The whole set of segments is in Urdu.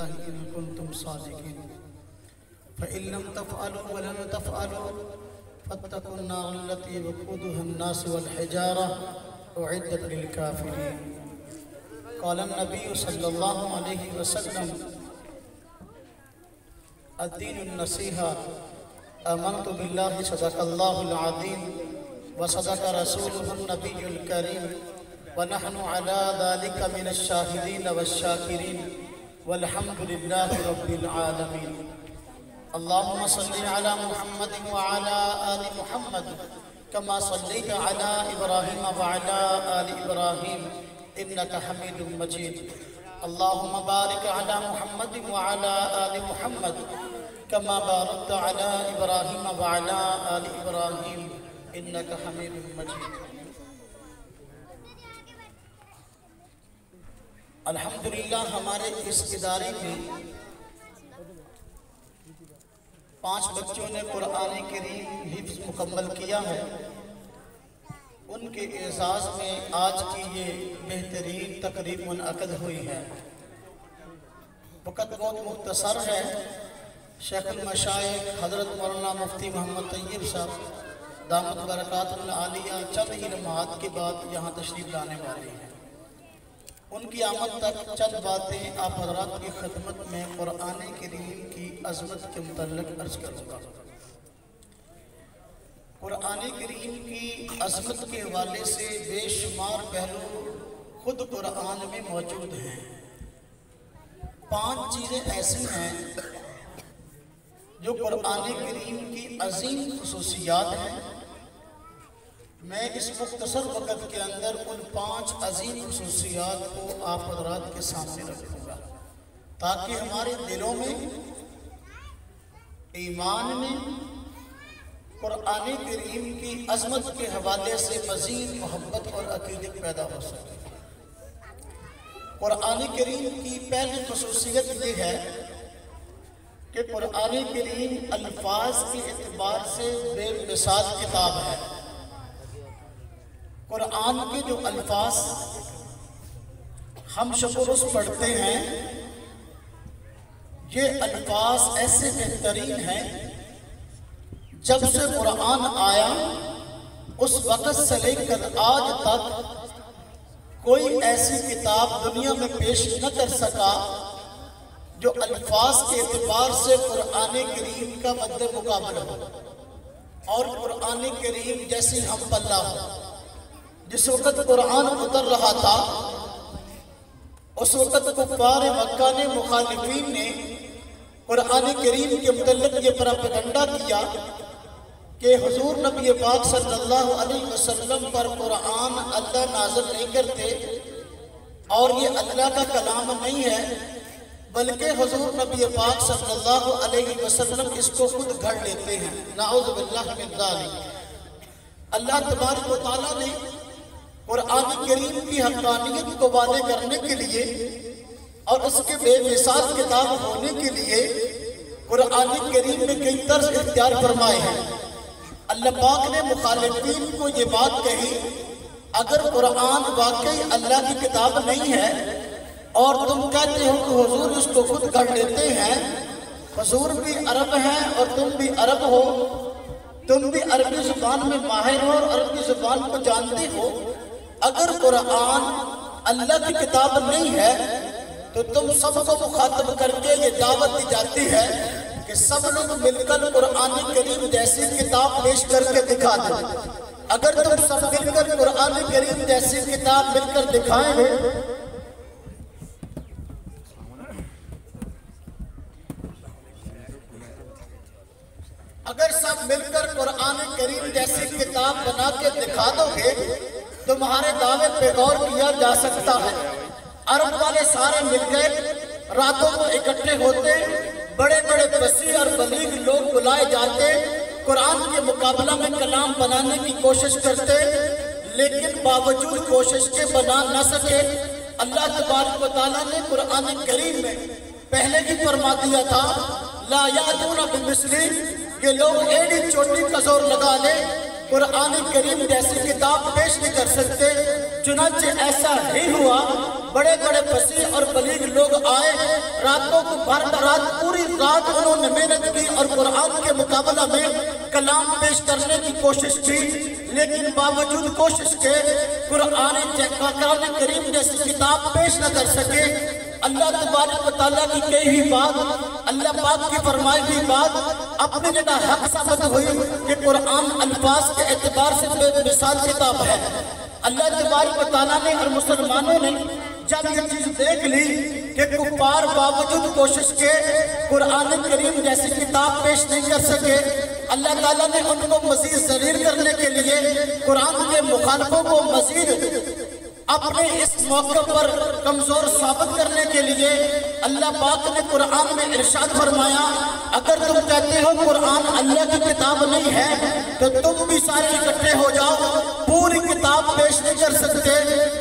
الله إن كنتم صادقين فإن لم تفعلوا ولن تفعلوا فاتقوا النار التي وقودها الناس والحجارة أعدت للكافرين. قال النبي صلى الله عليه وسلم الدين النصيحة. آمنت بالله صدق الله العظيم وصدق رسوله النبي الكريم ونحن على ذلك من الشاهدين والشاكرين والحمد لله رب العالمين. اللهم صل على محمد وعلى آل محمد كما صليت على إبراهيم وعلى آل إبراهيم إنك حميد مجيد. اللهم بارك على محمد وعلى آل محمد كما باركت على إبراهيم وعلى آل إبراهيم إنك حميد مجيد. الحمدللہ ہمارے اس ادارے میں 5 بچوں نے قرآن کریم حفظ مکمل کیا ہے. ان کے اعزاز میں آج کی یہ بہترین تقریب منعقد ہوئی ہے. وقت بہت مختصر ہے. شیخ المشائخ حضرت مولانا مفتی محمد طیب صاحب دامت برکاتہ العالیہ چند ہی لمحات کے بعد یہاں تشریف لانے والے ہیں. ان کی آمد تک چند باتیں آپ حضرات کی خدمت میں قرآن کریم کی عظمت کے متعلق عرض کروں گا. قرآن کریم کی عظمت کے حوالے سے بے شمار پہلو خود قرآن میں موجود ہیں. 5 چیزیں ایسی ہیں جو قرآن کریم کی عظیم خصوصیات ہیں. میں اس مختصر وقت کے اندر ان 5 عظیم خصوصیات کو آپ حضرات کے سامنے رکھوں گا تاکہ ہمارے دلوں میں، ایمان میں قرآن کریم کی عظمت کے حوالے سے مزید محبت اور عقیدت پیدا ہو سکے. قرآن کریم کی پہلی خصوصیت یہ ہے کہ قرآن کریم الفاظ کے اعتبار سے بے مثال کتاب ہے. قرآن کے جو الفاظ ہم شب و روز پڑھتے ہیں یہ الفاظ ایسے بہترین ہیں. جب سے قرآن آیا اس وقت سے لے کر آج تک کوئی ایسی کتاب دنیا میں پیش نہ کر سکا جو الفاظ کے اعتبار سے قرآن کریم کا مد مقابل ہو اور قرآن کریم جیسی ہم پلہ ہو. جس وقت قرآن اتر رہا تھا اس وقت کفار مکہ نے، مخالفین نے قرآن کریم کے متعلق یہ پروپیگنڈا کیا کہ حضور نبی پاک صلی اللہ علیہ وسلم پر قرآن اللہ نازل نہیں کرتے اور یہ اللہ کا کلام نہیں ہے بلکہ حضور نبی پاک صلی اللہ علیہ وسلم اس کو خود گھڑ لیتے ہیں. نعوذ باللہ من ذالک. اللہ تبارک و تعالیٰ نے قرآن کریم کی حقانیت کو واضح کرنے کے لیے اور اس کے بے مثال کتاب ہونے کے لیے قرآن کریم میں کئی طرز اختیار فرمائے ہیں. اللہ پاک نے مخالفین کو یہ بات کہی اگر قرآن واقعی اللہ کی کتاب نہیں ہے اور تم کہتے ہو کہ حضور اس کو خود گھڑ لیتے ہیں. حضور بھی عرب ہیں اور تم بھی عرب ہو، تم بھی عربی زبان میں ماہر ہو اور عربی زبان کو جانتے ہو. اگر قرآن اللہ کی کتاب نہیں ہے تو تم سب کو مخاطب کر کے یہ دعوت دی جاتی ہے کہ سب لوگ مل کر قرآن کریم جیسی کتاب پیش کر کے دکھا دیں. اگر تم سب مل کر قرآن کریم جیسی کتاب مل کر دکھائیں گے اگر سب مل کر قرآن کریم جیسی کتاب بنا کے دکھا دو گے تمہارے دعوے پہ غور کیا جا سکتا ہے. عرب والے سارے مل گئے، راتوں کو اکٹھے ہوتے، بڑے بڑے وسیع اور بلیغ لوگ بلائے جاتے، قرآن کے مقابلہ میں کلام بنانے کی کوشش کرتے، لیکن باوجود کوشش کے بنا نہ سکے. اللہ تبارک و تعالیٰ نے قرآن کریم میں پہلے بھی فرما دیا تھا لا یاتون بمثلہ کہ لوگ ایڑی چوٹی کا زور لگا لیں قرآن کریم جیسی کتاب پیش نہیں کر سکتے۔ چنانچہ ایسا ہی ہوا، بڑے بڑے فصیح اور بلیغ لوگ آئے، راتوں کو رات پوری رات انہوں نے محنت کی اور قرآن کے مقابلہ میں کلام پیش کرنے کی کوشش کی، لیکن باوجود کوشش کے قرآن کریم جیسی کتاب پیش نہ کر سکے۔ اللہ تبارک و تعالیٰ کی کہی ہوئی بات، اللہ پاک کی فرمائی ہوئی بات اپنی جگہ حق ثابت ہوئی کہ قرآن الفاظ کے اعتبار سے بے مثال کتاب ہے۔ اللہ تبارک و تعالیٰ نے اور مسلمانوں نے جب یہ چیز دیکھ لی کہ کفار باوجود کوشش کے قرآن کریم جیسی کتاب پیش نہیں کر سکے، اللہ تعالیٰ نے ان کو مزید ذلیل کرنے کے لیے، قرآن کے مخالفوں کو مزید اپنے اس موقع پر کمزور ثابت کرنے کے لیے اللہ پاک نے قرآن میں ارشاد فرمایا، اگر تم کہتے ہو قرآن اللہ کی کتاب نہیں ہے تو تم بھی سارے اکٹھے ہو جاؤ، پوری کتاب پیش نہیں کر سکتے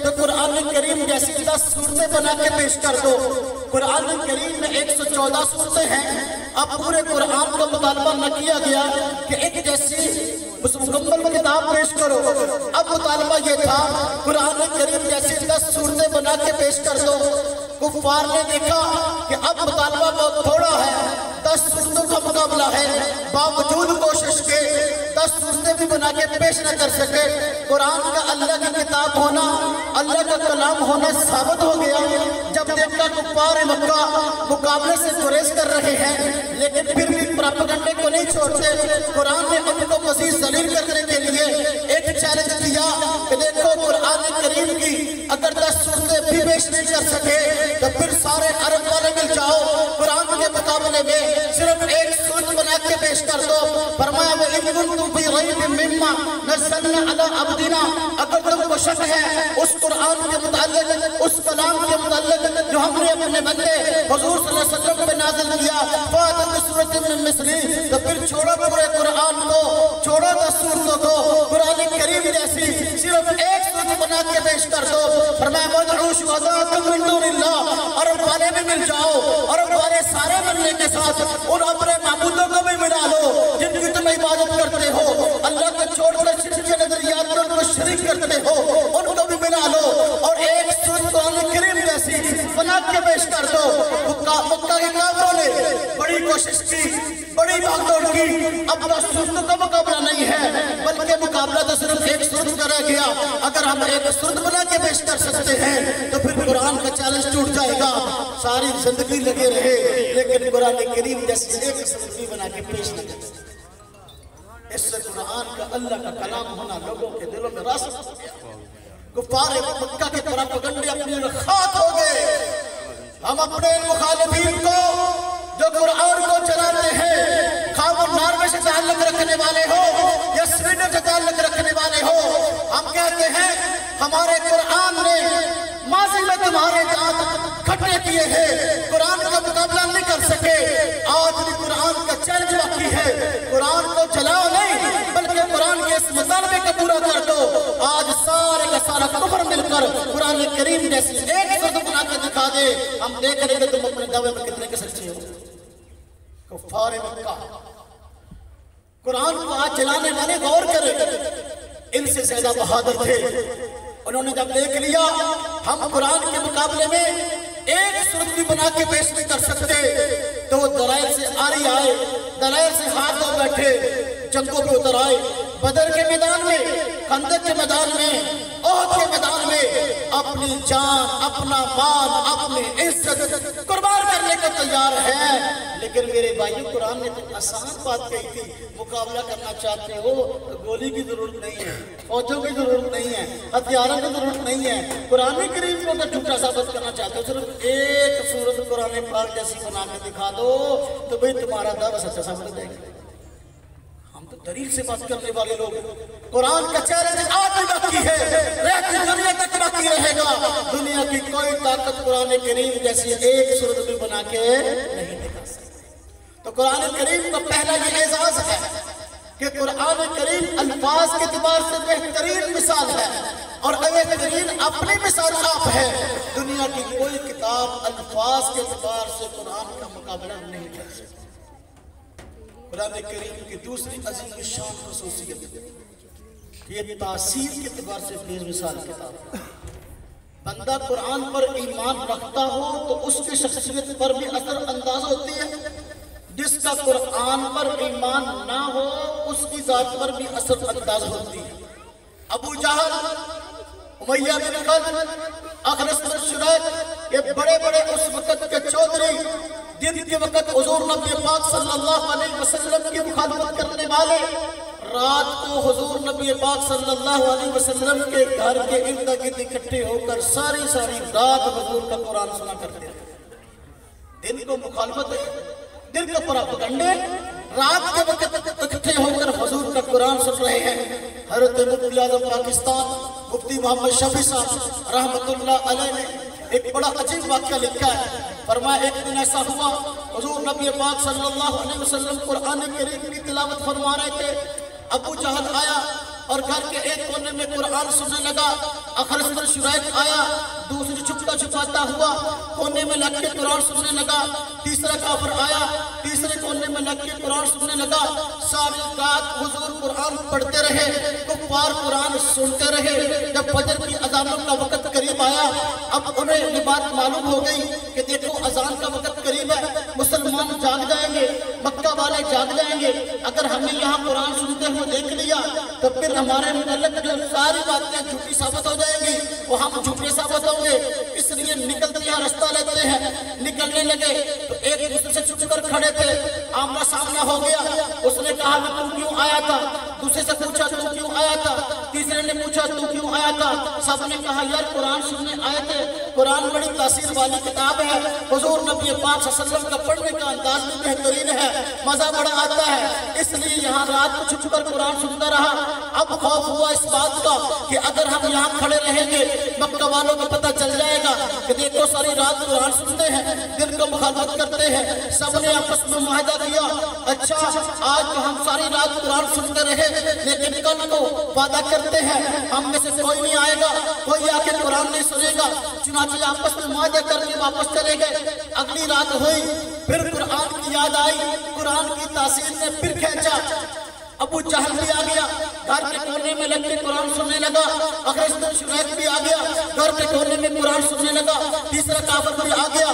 تو قرآن کریم جیسی 10 سورتیں بنا کے پیش کر دو۔ قرآن کریم میں 114 سورتیں ہیں، اب پورے قرآن کا مطالبہ نہ کیا گیا کہ ایک جیسی مکمل کتاب پیش کرو، اب مطالبہ یہ تھا قرآن کریم جیسی 10 سورتیں بنا کے پیش کر دو۔ کفار نے دیکھا کہ اب مطالبہ بہت تھوڑا ہے، 10 سورتوں کا مقابلہ ہے، باوجود کوشش کے 10 سورتیں بھی بنا کے پیش نہ کر سکے۔ قرآن کا اللہ کی کتاب ہونا، اللہ کا کلام ہونا ثابت ہو گیا۔ جب دیکھا کفار مکہ مقابلے سے گریز کر رہے ہیں، لیکن پھر بھی پراپیگنڈے کو نہیں چھوڑتے، قرآن نے ان کو مزید ذلیل کرنے کے لیے ایک چیلنج کیا کہ دیکھو قرآن کریم کی اگر 10 سورتیں بھی پیش نہیں کر سکے تو پھر سارے عرب والے مل جاؤ، قرآن کے مقابلے میں صرف ایک سورت بنا کے پیش کر دو۔ فرمایا وَإِن كُنتُمْ فِي رَيْبٍ مِّمَّا نَزَّلْنَا عَلَىٰ عَبْدِنَا، اگر تم کو شک ہے اس قرآن کے متعلق، اس کلام کے متعلق جو ہم نے اپنے بندے حضور صلی اللہ علیہ وسلم پہ نازل کیا، فَأْتُوا بِسُورَةٍ مِّن مِّثْلِهِ، تو پھر چھوڑو پورے قرآن کو، چھوڑو 10 سورتوں کو، قرآن کریم جیسی صرف ایک سورت بنا کے پیش کر دو۔ فرمایا وَادْعُوا شُهَدَاءَكُم مِّن دُونِ اللَّهِ، عرب والے بھی مل جاؤ، عرب والے سارے ملنے کے ساتھ ان اپنے معبودوں کو بھی ملا لو جن کی تم عبادت کرتے ہو، اللہ کو چھوڑ کر جن کے نظریات میں ان کو شریک کرتے ہو ان کو بھی ملا لو، اور ایک سورت قرآن کریم جیسی بنا کے پیش کر دو۔ مکہ کے کافروں نے بڑی کوشش کی، بڑی بھاگ دوڑ کی، اب 10 سورتوں کا مقابلہ نہیں ہے بلکہ مقابلہ تو صرف ایک سورت کا رہ گیا۔ اگر ہم ایک سورت بنا کے پیش کر سکتے ہیں تو پھر قرآن کا چیلنج ٹوٹ جائے گا، ساری زندگی لگے رہے لیکن قرآن کریم جیسی ایک سورت بھی بنا کے پیش نہ کر سکتے۔ اس سے قرآن کا اللہ کا کلام ہونا لوگوں کے دلوں میں راسخ ہو گیا۔ کفار مکہ کے پراپیگنڈے اپنی خاک ہو گئے۔ ہم اپنے مخالفین کو جو قرآن کو چلاتے ہیں، خواہ وہ ناروے سے تعلق رکھنے والے ہو یا سویڈن سے تعلق رکھنے والے ہو، ہم کہتے ہیں ہمارے قرآن نے ماضی میں تمہارے دانت کھٹے کیے ہیں، قرآن کا مقابلہ نہیں کر سکے۔ آج بھی قرآن کا چیلنج باقی ہے، قرآن کو چلاؤ نہیں بلکہ قرآن کے اس مطالبے کو پورا کر دو۔ آج سارے کا سارا کفر مل کر قرآن کریم جیسی ایک سورت بنا کے دکھا دے، ہم دیکھ رہے کہ تم اپنے دعوے میں کتنے کے سچے ہو۔ کفار مکہ قرآن کو آج چلانے والے غور کریں، ان سے زیادہ بہادر تھے۔ انہوں نے جب دیکھ لیا ہم قرآن کے مقابلے میں ایک سورت بھی بنا کے پیش نہیں کر سکتے تو وہ دلائل سے آری آئے، دلائل سے ہاتھ دھو بیٹھے، جنگوں پہ اتر آئے، بدر کے میدان میں، خندق کے میدان میں، احد کے میدان میں اپنی جان، اپنا مال، اپنی عزت قربان کرنے کو تیار ہے۔ لیکن میرے بھائیو قرآن نے تو آسان بات کہی تھی، مقابلہ کرنا چاہتے ہو تو گولی کی ضرورت نہیں ہے، فوجوں کی ضرورت نہیں ہے، ہتھیاروں کی ضرورت نہیں ہے۔ قرآن کریم کو اگر جھوٹا ثابت کرنا چاہتے ہو صرف ایک سورت قرآن پاک جیسی بنا کے دکھا دو تو بھئی تمہارا دعویٰ سچا ثابت ہو جائے گا۔ ہم تو دلیل سے بات کرنے والے لوگ، قرآن کا چیلنج آج بھی باقی ہے، رہتی دنیا تک باقی رہے گا۔ دنیا کی کوئی طاقت قرآن کریم جیسی ایک سورت بھی بنا کے نہیں دکھا سکتی۔ تو قرآن کریم کا پہلا یہ اعزاز ہے کہ قرآن کریم الفاظ کے اعتبار سے بہترین مثال ہے اور بہترین اپنی مثال آپ ہے۔ دنیا کی کوئی کتاب الفاظ کے اعتبار سے قرآن کا مقابلہ نہیں کر سکتی۔ قرآن کریم کی دوسری عظیم شان خصوصیت کہ یہ تاثیر کے اعتبار سے بے مثال کتاب ہے۔ بندہ قرآن پر ایمان رکھتا ہو تو اس کی شخصیت پر بھی اثر انداز ہوتی ہے، جس کا قرآن پر ایمان نہ ہو اس کی ذات پر بھی اثر انداز ہوتی ہے۔ ابو جہل، امیہ بن خلف، اخنس بن شریح، یہ بڑے بڑے اس وقت کے چودھری جن کے وقت حضور نبی پاک صلی اللہ علیہ وسلم کی مخالفت کرنے والے، رات کو حضور نبی پاک صلی اللہ علیہ وسلم کے گھر کے ارد گرد اکٹھے ہو کر ساری رات حضور کا قرآن سنا کرتے تھے۔ دن کو مخالفت ہے، دن کو پراپگنڈے، رات کے وقت اکٹھے ہو کر حضور کا قرآن سن رہے ہیں۔ حضرت مفتی اعظم پاکستان مفتی محمد شفیع صاحب رحمت اللہ علیہ نے ایک بڑا عجیب واقعہ لکھا ہے۔ فرمایا ایک دن ایسا ہوا، حضور نبی پاک صلی اللہ علیہ وسلم قرآن کریم کی تلاوت فرما رہے تھے۔ ابو جہل آیا اور گھر کے ایک کونے میں قرآن سننے لگا۔ اخنس بن شریح آیا، دوسری چھپتا چھپاتا ہوا کونے میں لگ کے قرآن سننے لگا۔ تیسرا کافر آیا، تیسرے کونے میں لگ کے قرآن سننے لگا۔ ساری رات حضور قرآن پڑھتے رہے، کفار قرآن سنتے رہے۔ جب فجر کی اذانوں کا وقت قریب آیا، اب انہیں یہ بات معلوم ہو گئی کہ دیکھو اذان کا وقت قریب ہے، مسلمان جاگ جائیں گے، مکہ والے جاگ جائیں گے۔ اگر ہمیں یہاں قرآن سنتے ہوئے دیکھ لیا تو پھر ہمارے متعلق جو ساری باتیں جھوٹی ثابت ہو جائیں گی، وہ ہم جھوٹے ثابت ہوں گے۔ اس لیے نکلتے ہیں، راستہ لیتے ہیں۔ نکلنے لگے تو ایک دوسرے سے چھپ کر کھڑے تھے، آمنا سامنا ہو گیا۔ اس نے کہا کہ تم کیوں آیا تھا؟ دوسرے سے پوچھا تم کیوں آیا تھا؟ تیسرے نے پوچھا تم کیوں آیا تھا؟ سب نے کہا یار قرآن سننے آئے تھے، قرآن بڑی تاثیر والی کتاب ہے، حضور نبی پاک صلی اللہ علیہ وسلم کا پڑھنے کا انداز بھی بہترین ہے، مزہ بڑا آتا ہے، اس لیے یہاں رات کو چھپ کر قرآن سنتا رہا۔ اب خوف ہوا اس بات کا کہ اگر ہم یہاں کھڑے رہیں گے مکہ والوں کو پتہ چل جائے گا کہ دیکھو ساری رات قرآن سنتے ہیں، دل کو مخالفت کرتے ہیں۔ سب نے آپس میں معاہدہ کیا، اچھا آج تو ہم ساری رات قرآن سنتے رہے، لیکن کل کو وعدہ کرتے ہیں ہم میں سے کوئی نہیں آئے گا، کوئی آ کے قرآن نہیں سنے گا۔ چنانچہ آپس میں معاہدہ کر کے واپس چلے گئے۔ اگلی رات ہوئی، پھر قرآن کی یاد آئی، قرآن کی تاثیر نے پھر کھینچا۔ ابو جہل بھی آ گیا، گھر کے کونے میں لگ کے قرآن سننے لگا۔ اخنس بن شریح بھی آ گیا، گھر کے کونے میں قرآن سننے لگا۔ تیسرا کافر بھی آ گیا،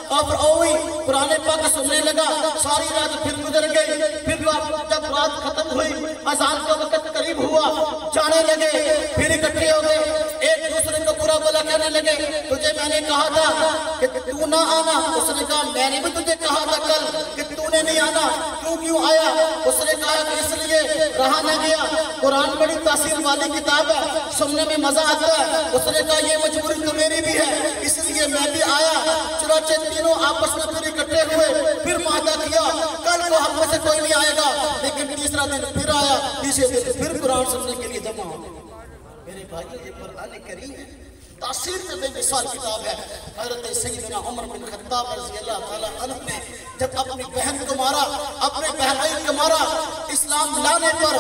کافر اوئی قرآن پاک سننے لگا۔ ساری رات پھر گزر گئی۔ پھر جب رات ختم ہوئی، اذان کا وقت قریب ہوا، جانے لگے، پھر اکٹھے ہو گئے، ایک دوسرے کو برا بھلا کہنے لگے، تجھے میں نے کہا تھا کہ تو نہ آنا۔ اس نے کہا میں نے بھی تجھے کہا تھا کل کہ تو نے نہیں آنا، تو کیوں آیا؟ اس نے کہا کہ اس لیے رہا نہ گیا، قرآن بڑی تاثیر والی کتاب ہے، سننے میں مزہ آتا ہے۔ اس نے کہا یہ مجبوری تو میری بھی ہے، اس لیے میں بھی آیا۔ چنانچہ تینوں آپس میں پھر اکٹھے ہوئے، پھر معاہدہ کیا کل کو ہم میں سے کوئی نہیں آئے گا، لیکن تیسرا دن پھر آیا، تیسرے دن پھر قرآن سننے کے لیے جمع ہو گئے۔ میرے بھائیو یہ قرآن کریم ہے، تاثیر سے بے مثال کتاب ہے۔ حضرت سیدنا عمر بن خطاب رضی اللہ تعالیٰ عنہ نے جب اپنی بہن کو مارا، اپنے بہنائی کو مارا اسلام لانے پر،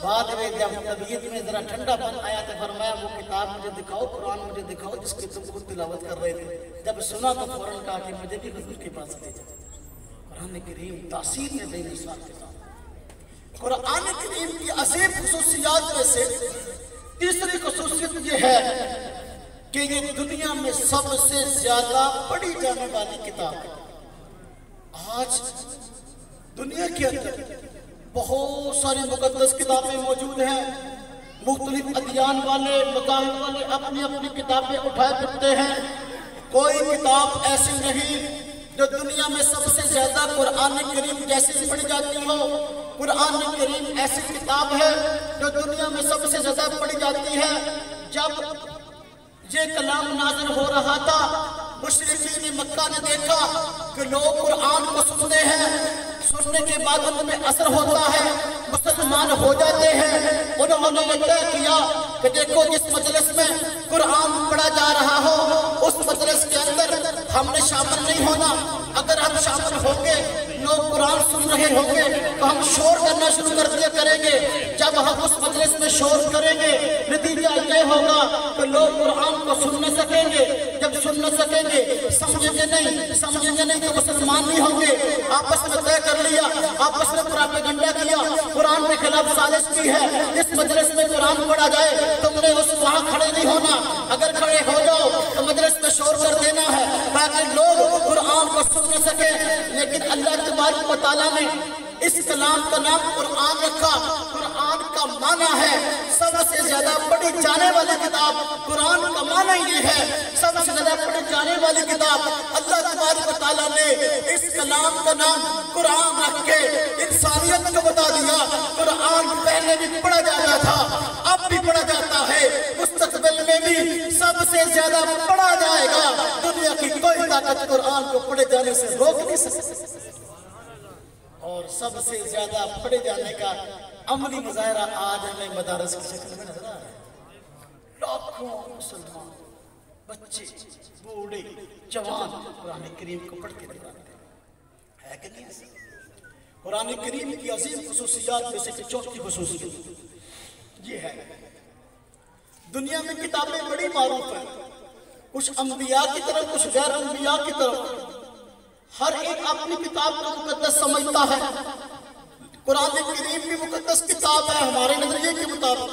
بعد میں جب طبیعت میں ذرا ٹھنڈا پن آیا تو فرمایا وہ کتاب مجھے دکھاؤ، قرآن مجھے دکھاؤ جس کی تم خود تلاوت کر رہے تھے۔ جب سنا تو فوراً کہا کہ مجھے بھی حضور کے پاس لے جاؤ۔ قرآن کریم تاثیر میں بے مثال کتاب۔ قرآن کریم کی عظیم خصوصیات میں سے تیسری خصوصیت یہ ہے کہ یہ دنیا میں سب سے زیادہ پڑھی جانے والی کتاب ہے۔ آج دنیا کے اندر بہت ساری مقدس کتابیں موجود ہیں، مختلف ادیان والے، مذاہب والے اپنی اپنی کتابیں اٹھائے پھرتے ہیں۔ کوئی کتاب ایسی نہیں جو دنیا میں سب سے زیادہ قرآن کریم جیسی پڑھی جاتی ہو۔ قرآن کریم ایسی کتاب ہے جو دنیا میں سب سے زیادہ پڑھی جاتی ہے۔ جب یہ کلام نازل ہو رہا تھا، مشرکین مکہ نے دیکھا کہ لوگ قرآن کو سنتے ہیں، سننے کے بعد ان میں اثر ہوتا ہے، مسلمان ہو جاتے ہیں۔ انہوں نے یہ طے کیا کہ دیکھو جس مجلس میں قرآن پڑھا جا رہا ہو اس مجلس کے اندر ہم نے شامل نہیں ہونا. اگر ہم شامل ہوں گے، لوگ قرآن سن رہے ہوں گے تو ہم شور کرنا شروع کر دیا کریں گے. جب ہم اس مجلس میں شور کریں گے نتیجہ یہ ہوگا کہ لوگ قرآن کو سن نہ سکیں گے. جب سن نہ سکیں گے سمجھیں گے نہیں تو مسلمان نہیں ہوں گے. آپس میں طے کر لیا، آپس میں پراپیگنڈا کیا، قرآن کے خلاف سازش کی ہے. اس مجلس میں قرآن پڑھا جائے تم نے وہاں کھڑے نہیں ہونا. اگر کھڑے ہو جاؤ تو مجلس میں شور کر دینا ہے تاکہ لوگ قرآن کو سن نہ سکیں. لیکن اللہ تبارک و تعالیٰ نے اس کلام کا نام قرآن رکھا. قرآن کا معنی ہے سب سے زیادہ پڑھی جانے والی کتاب. قرآن کا معنی یہ ہے سب سے زیادہ پڑھی جانے والی کتاب. اللہ تبارک و تعالیٰ نے اس کلام کا نام قرآن رکھ کے انسانیت کو بتا دیا قرآن پہلے بھی پڑھا جاتا تھا، اب بھی پڑھا جاتا ہے، مستقبل میں بھی سب سے زیادہ پڑھا جائے گا. دنیا کی کوئی طاقت قرآن کو پڑھے جانے سے روک نہیں سکتی. اور سب سے زیادہ پڑھے جانے کا عملی مظاہرہ آج ہمیں مدارس کی شکل میں نظر آ رہا ہے. لاکھوں مسلمان بچے بوڑھے جوان قرآن کریم کو پڑھ کے نظر آتے ہیں کہ نہیں؟ قرآن کریم کی عظیم خصوصیات میں سے چوتھی خصوصیت یہ ہے دنیا میں کتابیں بڑی معروف ہیں، کچھ انبیاء کی طرف کچھ غیر انبیاء کی طرف. ہر ایک اپنی کتاب کو مقدس سمجھتا ہے. قرآن کریم بھی مقدس کتاب ہے ہمارے نظریے کے مطابق،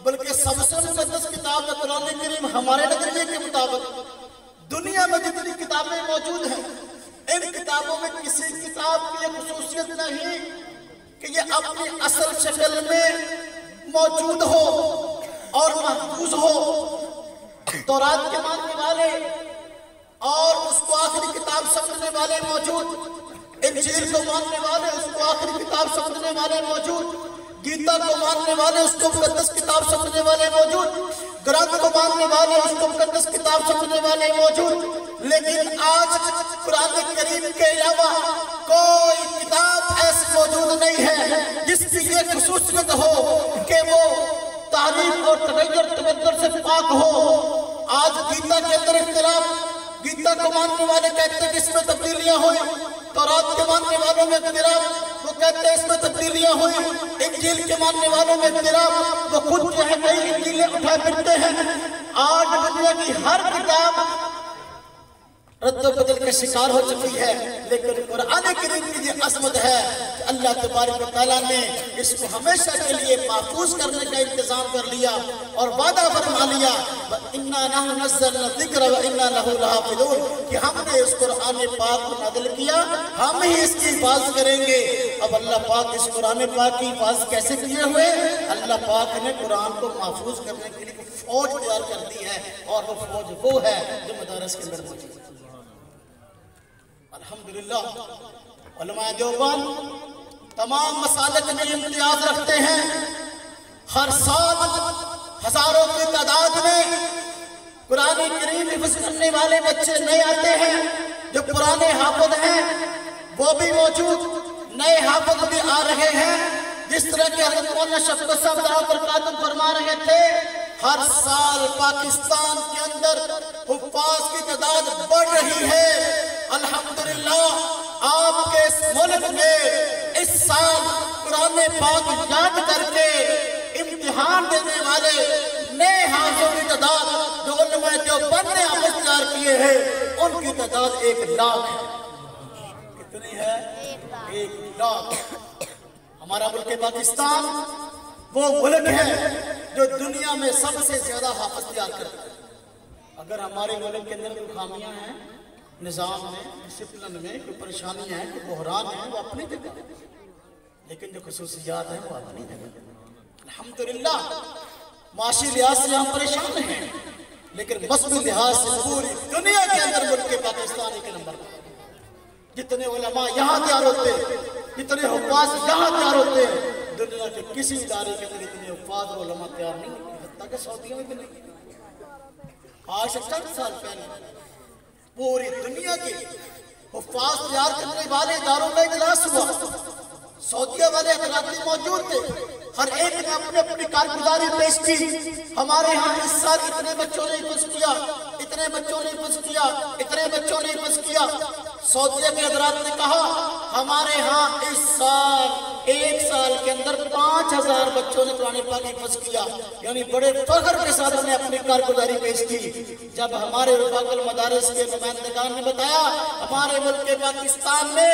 بلکہ سب سے مقدس کتاب ہے قرآن کریم ہمارے نظریے کے مطابق. دنیا میں جتنی کتابیں موجود ہیں ان کتابوں میں کسی کتاب کی یہ خصوصیت نہیں کہ یہ اپنی اصل شکل میں موجود ہو اور محفوظ ہو. تورات کے ماننے والے اور اس کو آخری کتاب سمجھنے والے موجود، انجیل کو ماننے والے اس کو آخری کتاب سمجھنے والے موجود، گیتا کو ماننے والے اس کو مقدس کتاب سمجھنے والے موجود، گرنتھ کو ماننے والے اس کو مقدس کتاب سمجھنے والے موجود. لیکن آج قرآن کریم کے علاوہ کوئی کتاب ایسی موجود نہیں ہے جس کی یہ خصوصیت ہو کہ وہ تحریف اور تغیر تبدل سے پاک ہو. آج گیتا کے اندر اختلاف، گیتا کو ماننے والے کہتے ہیں کہ اس میں تبدیلیاں ہوئی. تورات کے ماننے والوں میں اختلاف، وہ کہتے ہیں اس میں تبدیلیاں ہوئی. انجیل کے ماننے والوں میں اختلاف، وہ خود جو ہے کئی انجیلیں اٹھائے پھرتے ہیں. آج دنیا کی ہر کتاب رد و بدل کا شکار ہو چکی ہے. لیکن قرآن کریم کی یہ عظمت ہے کہ اللہ تبارک و تعالیٰ نے اس کو ہمیشہ کے لیے محفوظ کرنے کا انتظام کر لیا اور وعدہ فرما لیا وَإِنَّا نَحْنُ نَزَّلْنَا الذِّكْرَ وَإِنَّا لَهُ لَحَافِظُونَ کہ ہم نے اس قرآن پاک کو نازل کیا، ہم ہی اس کی حفاظت کریں گے. اب اللہ پاک اس قرآن پاک کی حفاظت کیسے کیے ہوئے؟ اللہ پاک نے قرآن کو محفوظ کرنے کے لیے فوج تیار کر دی ہے اور وہ فوج وہ ہے جو مدارس کے اندر موجود ہے. الحمدللہ علماء دیوبند تمام مسالک میں امتیاز رکھتے ہیں. ہر سال ہزاروں کی تعداد میں قرآن کریم حفظ کرنے والے بچے نئے آتے ہیں. جو پرانے حافظ ہیں وہ بھی موجود، نئے حافظ بھی آ رہے ہیں. جس طرح کہ حضرت مولانا شفقت صاحب دعوت برکاتہ فرما رہے تھے، ہر سال پاکستان کے اندر حفاظ کی تعداد بڑھ رہی ہے. الحمدللہ آپ کے اس ملک میں اس سال قرآن پاک یاد کر کے امتحان دینے والے نئے حافظوں کی تعداد جو علماء دیوبند نے حافظ تیار کیے ہیں ان کی تعداد 1 لاکھ ہے. کتنی ہے؟ 1 لاکھ. ہمارا ملک پاکستان وہ ملک ہے جو دنیا میں سب سے زیادہ حافظ تیار کرتا ہے. اگر ہمارے ملک کے اندر کوئی خامیاں ہیں نظام میں، ڈسپلن میں، کوئی پریشانی ہے، کوئی بحران ہے، وہ اپنی جگہ، لیکن جو خصوصیات ہیں وہ اپنی جگہ. الحمدللہ معاشی لحاظ سے ہم پریشان ہیں لیکن مذہبی لحاظ سے پوری دنیا کے اندر ملک پاکستان ایک نمبر پر. جتنے علماء یہاں تیار ہوتے ہیں، جتنے حفاظ یہاں تیار ہوتے ہیں، دنیا کے کسی ادارے کے اندر اتنے حفاظ اور علماء تیار نہیں ہوتے، حتیٰ کہ سعودیہ میں بھی نہیں. آج سے چند سال پہلے پوری دنیا کے حفاظ تیار کرنے والے اداروں کا اجلاس ہوا. سعودیہ والے حضرات موجود تھے، ہر ایک نے اپنی اپنی کارگزاری پیش کی. ہمارے ہاں اس سال اتنے بچوں نے حفظ کیا، اتنے اتنے بچوں نے حفظ کیا، اتنے بچوں نے حفظ کیا۔ سعودیہ کے حضرات نے کہا ہمارے ہاں اس سال ایک سال کے اندر 5000 بچوں نے قرآن پاک حفظ کیا، یعنی بڑے فخر کے ساتھ انہیں اپنی کارگزاری پیش کی۔ جب ہمارے رفاق المدارس کے نمائندگان نے بتایا ہمارے ملک پاکستان میں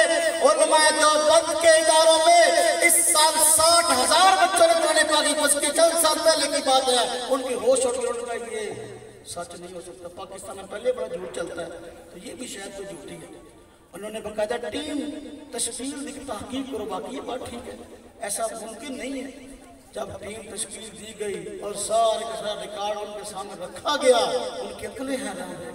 علماء دیوبند کے اداروں میں اس سال 60,000 بچوں نے قرآن پاک حفظ کی، چند سال پہلے کی بات ہے، ان کی ہوش اٹھ گئی یہ سچ نہیں ہو سکتا، پاکستان میں پہلے بڑا جھوٹ چلتا ہے، تو یہ بھی شاید تو جھوٹی ہے۔ انہوں نے باقاعدہ ٹیم تشکیل کی تحقیق کرو، باقی یہ بات ٹھیک ہے، ایسا ممکن نہیں ہے۔ جب ٹیم تشکیل دی گئی اور سارے کا سارا ریکارڈ ان کے سامنے رکھا گیا، ان کی عقلیں حیران ہیں۔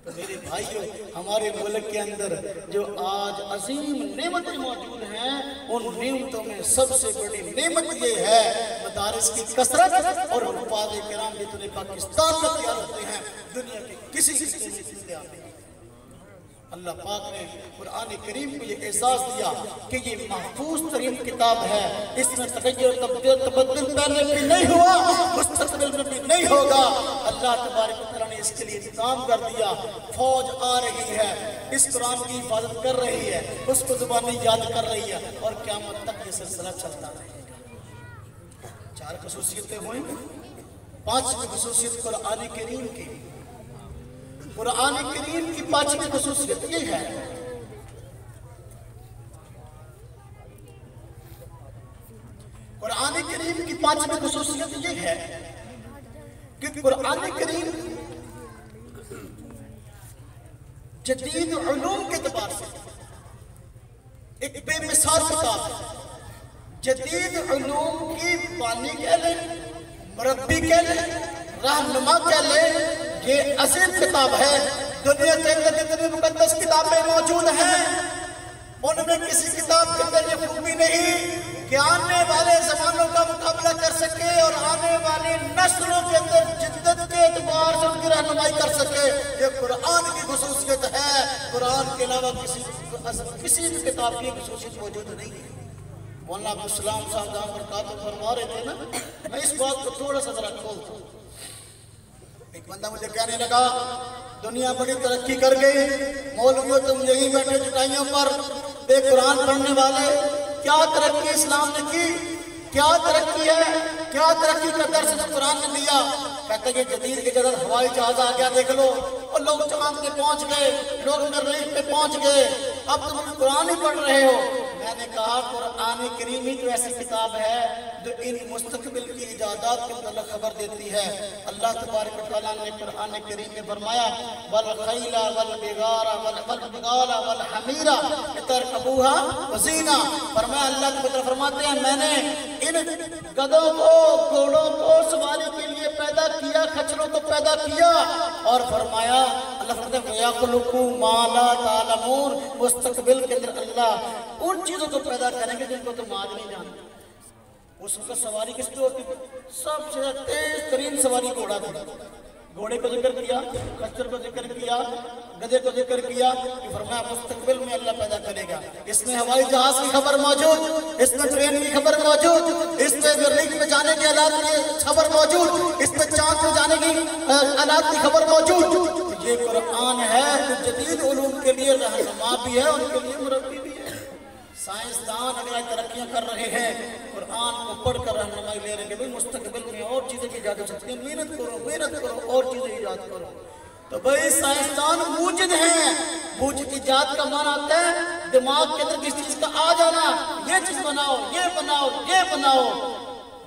تو میرے بھائیوں، ہمارے ملک کے اندر جو آج عظیم نعمتیں موجود ہیں، ان نعمتوں میں سب سے بڑی نعمت یہ ہے مدارس کی کثرت اور حفاظ کرام جتنے پاکستان میں تیار ہوتے ہیں، دنیا کے کسی قسم میں تیار نہیں۔ اللہ پاک نے قرآن کریم کو یہ احساس دیا کہ یہ محفوظ ترین کتاب ہے، اس میں تغیر تبدل پہلے بھی نہیں ہوا، مستقبل میں بھی نہیں ہوگا۔ اللہ تبارک و تعالیٰ نے اس کے لیے انتظام کر دیا، فوج آ رہی ہے، اس قرآن کی حفاظت کر رہی ہے، اس کو زبانی یاد کر رہی ہے، اور قیامت تک یہ سلسلہ چلتا رہے گا۔ 4 خصوصیتیں ہوئیں، 5 خصوصیت قرآن کریم کی۔ قرآن کریم کی 5ویں خصوصیت یہ ہے قرآن کریم کی 5ویں خصوصیت یہ ہے کہ قرآن کریم جدید علوم کے اعتبار سے ایک بے مثال کتاب ہے۔ جدید علوم کی بانی کہہ لیں، مربی کہہ لیں، رہنما کہہ لیں، یہ عظیم کتاب ہے۔ دنیا کے اندر جتنی مقدس کتابیں موجود ہیں ان میں کسی کتاب کے اندر یہ خوبی نہیں کہ آنے والے زمانوں کا مقابلہ کر سکے اور آنے والی نسلوں کے اندر جدت کے اعتبار سے ان کی رہنمائی کر سکے۔ یہ قرآن کی خصوصیت ہے، قرآن کے علاوہ کسی بھی کتاب کی خصوصیت موجود نہیں ہے۔ مولانا عبدالسلام صاحب جہاں برکاتہ فرما رہے تھے نا، میں اس بات کو تھوڑا سا ذرا کھولتا ہوں۔ ایک بندہ مجھے کہنے لگا دنیا بڑی ترقی کر گئی، مولویوں تم یہی بیٹھے چٹائیوں پر بے قرآن پڑھنے والے، کیا ترقی اسلام نے کی؟ کیا ترقی ہے؟ کیا ترقی کا درس قرآن نے دیا؟ کہتے ہیں کہ جدید کے جدید ہوائی جہاز آ گیا، دیکھ لو، اور لوگ چاند پہ پہنچ گئے، لوگ مریخ پہ پہنچ گئے، اب تم قرآن ہی پڑھ رہے ہو۔ میں نے کہا قرآن کریم ہی تو ایسی کتاب ہے جو ان مستقبل کی ایجادات کے متعلق خبر دیتی ہے۔ اللہ تبارک و تعالیٰ نے قرآن کریم میں فرمایا وَالْخَيْلَ وَالْبِغَارَ وَالْبِغَالَ وَالْحَمِيرَ لِتَرْكَبُوهَا وَزِينَةً۔ فرمایا اللہ کی طرف فرماتے ہیں میں نے ان گدھوں کو، گھوڑوں کو سواری کے لیے پیدا کیا، خچروں کو پیدا کیا، اور فرمایا اللہ فرماتے ہیں وَيَخْلُقُ مَا لَا تَعْلَمُونَ، مستقبل کے اندر اللہ ان چیزوں کو پیدا کریں گے جن کو تم آج نہیں جانتے۔ اس وقت سواری کس پہ ہوتی تھی؟ سب سے تیز ترین سواری گھوڑا تھی۔ گھوڑے کو ذکر کیا، خچر کو ذکر کیا، گدھے کو ذکر کیا، کہ فرمایا مستقبل میں اللہ پیدا کرے گا۔ اس میں ہوائی جہاز کی خبر موجود، اس میں ٹرین کی خبر موجود، اس میں مریخ میں جانے کے آلات کی خبر موجود، اس میں چاند میں جانے کی آلات کی خبر موجود۔ یہ قرآن ہے جو جدید علوم کے لیے رہنما بھی ہے، ان کے لیے مربی بھی ہے۔ سائنسدان اگر ترقیاں کر رہے ہیں، قرآن کو پڑھ کر رہنمائی لے رہے ہیں کہ بھئی مستقبل میں اور چیزیں ایجاد ہو سکتی ہیں، محنت کرو اور چیزیں ایجاد کرو۔ تو بھئی سائنسدان موجد ہیں، موجد ایجاد کا معنی آتا ہے دماغ کے اندر کس چیز کا آ جانا، یہ چیز بناؤ، یہ بناؤ، یہ بناؤ۔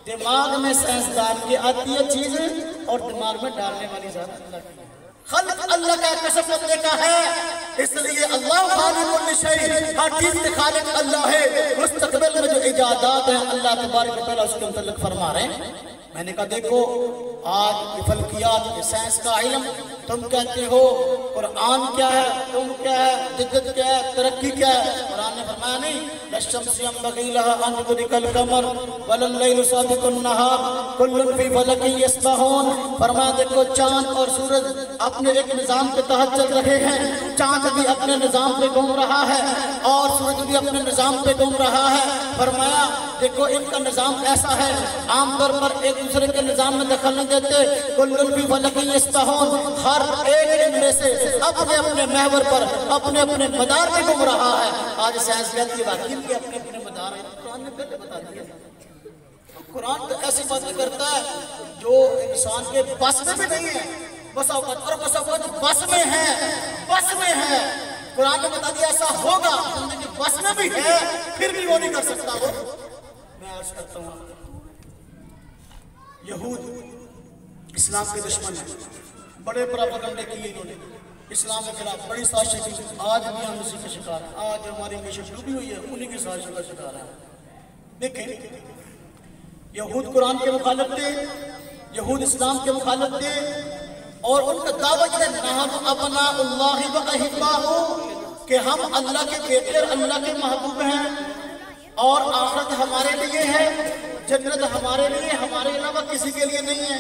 دماغ میں سائنسدان کی آتی ہے چیزیں اور دماغ میں ڈالنے والی ذات اللہ کی ہے۔ خلق اللہ کا کسب بندے کا ہے، اس لیے اللہ خالق کل شیء، ہر چیز کے خالق اللہ ہے۔ مستقبل میں جو ایجادات ہیں اللہ تبارک و تعالیٰ اس کے متعلق فرما رہے ہیں۔ میں نے کہا دیکھو آج فلکیات سائنس کا علم، تم کہتے ہو قرآن کیا ہے، تم کیا ہے، جدت کیا ہے، ترقی کیا ہے؟ قرآن نے فرمایا نہیں لَلشَّمْسِ يَنبَغِي لَهَا أَن تُدْرِكَ الْقَمَرَ وَلَا اللَّيْلُ سَابِقُ النَّهَارِ كُلٌّ فِي فَلَكٍ يَسْبَحُونَ۔ فرمایا دیکھو چاند اور سورج اپنے ایک نظام کے تحت چل رہے ہیں، چاند بھی اپنے نظام پہ گھوم رہا ہے اور سورج بھی اپنے نظام پہ گھوم رہا ہے۔ فرمایا دیکھو ان کا نظام ایسا ہے، عام طور پر ایک دوسرے کے نظام میں دخل نہیں دیتے۔ كُلٌّ فِي فَلَكٍ يَسْبَحُونَ، ہر ایک ان میں سے اپنے اپنے محور پر اپنے اپنے مدار میں گھوم رہا ہے. آج سائنس کہتی ہے واقعی کے اپنے اپنے مدار ہیں. قرآن نے پہلے بتا دیا. قرآن تو ایسی باتیں کرتا ہے جو انسان کے بس میں بھی نہیں ہے. بس اوقات اور بس اوقات بس میں ہے، بس میں ہے. قرآن نے بتا دیا ایسا ہوگا، بس میں بھی ہے پھر بھی وہ نہیں کر سکتا. وہ میں عرض کرتا ہوں یہود اسلام کے دشمن ہیں. بڑے پراپیگنڈے کیے انہوں نے اسلام کے خلاف، بڑی سازشیں کی. آج بھی ہم اسی کا شکار ہیں. آج ہماری معیشت ڈوبی ہوئی ہے، انہی کی سازشوں کا شکار ہے. دیکھیں یہود قرآن کے مخالف تھے، یہود اسلام کے مخالف تھے، اور ان کا دعویٰ یہ ہے نحن ابناء اللہ و احباؤہ کہ ہم اللہ کے بیٹے اور اللہ کے محبوب ہیں، اور آخرت ہمارے لیے ہے، جنت ہمارے لیے، ہمارے علاوہ کسی کے لیے نہیں ہے.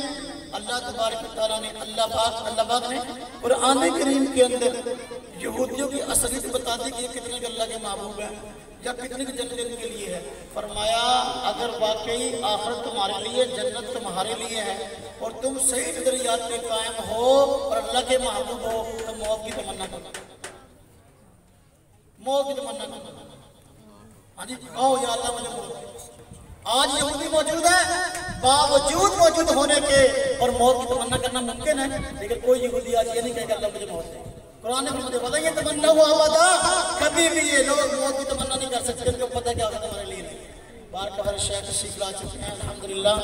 اللہ تبارک و تعالیٰ نے اللہ پاک نے قرآن کریم کے اندر یہودیوں کی اصلیت بتا دی کہ یہ کتنے کے اللہ کے محبوب ہیں یا کتنے کی جنت ان کے لیے ہے. فرمایا اگر واقعی آخرت تمہارے لیے، جنت تمہارے لیے ہے، اور تم صحیح نظریات پہ قائم ہو اور اللہ کے محبوب ہو تو موت کی تمنا کرو. موت کی تمنا کرو. ہاں جی کہو یا اللہ مجھے موت. آج یہودی موجود ہے، باوجود موجود ہونے کے اور موت کی تمنا کرنا ممکن ہے، لیکن کوئی یہودی آج یہ نہیں کہے کہ اللہ مجھے موت دے. قرآن نے مجھے پتا یہ تمنا ہوا ابدا، کبھی بھی یہ لوگ موت کی تمنا نہیں کر سکتے. ان کو پتہ کیا ہوگا تمہارے لیے نہیں. بار کا ہر شیخ تشریف لا چکے ہیں الحمدللہ،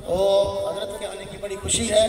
اور حضرت کے آنے کی بڑی خوشی ہے.